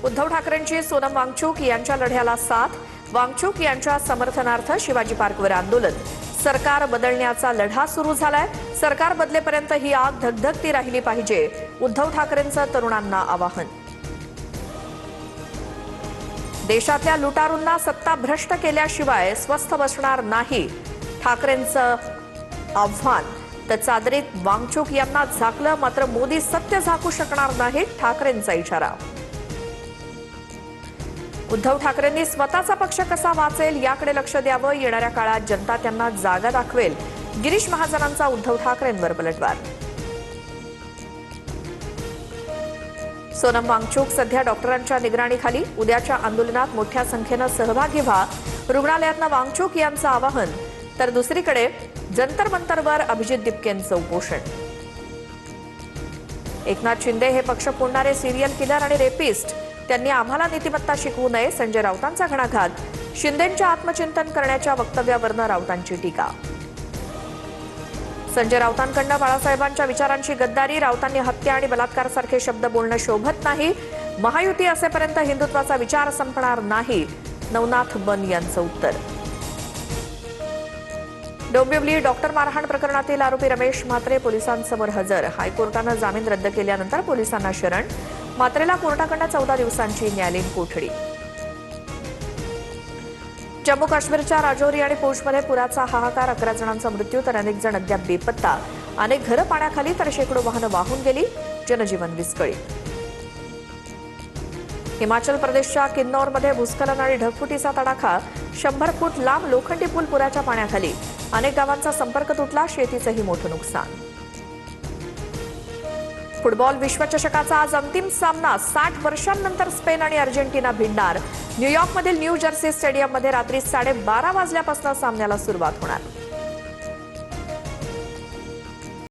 उद्धव ठाकरेंची सोनम वांगचूक यांच्या लढ्याला साथ, वांगचूक यांच्या समर्थनार्थ शिवाजी पार्कवर आंदोलन। सरकार बदलण्याचा लढा सुरू झालाय, सरकार बदलेपर्यंत ही आग धगधगती राहिली पाहिजे, उद्धव ठाकरेंचं तरुणांना आवाहन। देशातल्या लुटारूंना सत्ता भ्रष्ट केल्याशिवाय स्वस्थ बसणार नाही, ठाकरेंचं आव्हान। तर चादरीत वांगचूक यांना झाकलं, मात्र मोदी सत्य झाकू शकणार नाहीत, ठाकरेंचा इशारा। उद्धव ठाकरेंनी स्वतःचा पक्ष कसा वाचेल याकडे लक्ष द्यावं, येणाऱ्या काळात जनता त्यांना जागा दाखवेल, गिरीश महाजनांचा उद्धव ठाकरेंवर पलटवार। सोनम वांगचूक सध्या डॉक्टरांच्या निगराणीखाली, उद्याच्या आंदोलनात मोठ्या संख्येनं सहभागी व्हा, रुग्णालयातनं वांगचूक यांचं आवाहन। तर दुसरीकडे जंतर मंतरवर अभिजित दिपकेंचं उपोषण। एकनाथ शिंदे हे पक्ष फोडणारे सिरियल किलर आणि रेपिस्ट, त्यांनी आम्हाला नीतिमत्ता शिकवू नये, संजय राऊतांचा घणाघात। शिंदेंच्या आत्मचिंतन करण्याच्या वक्तव्यावरनं राऊतांची टीका। संजय राऊतांकडनं बाळासाहेबांच्या विचारांची गद्दारी, राऊतांनी हत्या आणि बलात्कारासारखे शब्द बोलणं शोभत नाही, महायुती असेपर्यंत हिंदुत्वाचा विचार संपणार नाही, नवनाथ बन यांचं उत्तर। डोंबिवली डॉक्टर मारहाण प्रकरणातील आरोपी रमेश म्हात्रे पोलिसांसमोर हजर, हायकोर्टानं जामीन रद्द केल्यानंतर पोलिसांना शरण, म्हात्रेला कोर्टाकडनं 14 दिवसांची न्यायालयीन कोठडी। जम्मू काश्मीरच्या राजौरी आणि पूंछमध्ये पुराचा हाहाकार, 11 जणांचा मृत्यू तर अनेक जण अद्याप बेपत्ता, अनेक घरं पाण्याखाली तर शेकडो वाहनं वाहून गेली, जनजीवन विस्कळीत। हिमाचल प्रदेशच्या किन्नौरमध्ये भूस्खलन आणि ढगफुटीचा तडाखा, 100 फूट लांब लोखंडी पूल पुराच्या पाण्याखाली, अनेक गावांचा संपर्क तुटला, शेतीचंही मोठं नुकसान। फुटबॉल विश्वचषकाचा आज अंतिम सामना, 60 वर्षांनंतर स्पेन आणि अर्जेंटिना भिडणार, न्यूयॉर्कमधील न्यू जर्सी स्टेडियममध्ये रात्री 12:30 वाजल्यापासून सामन्याला सुरुवात होणार।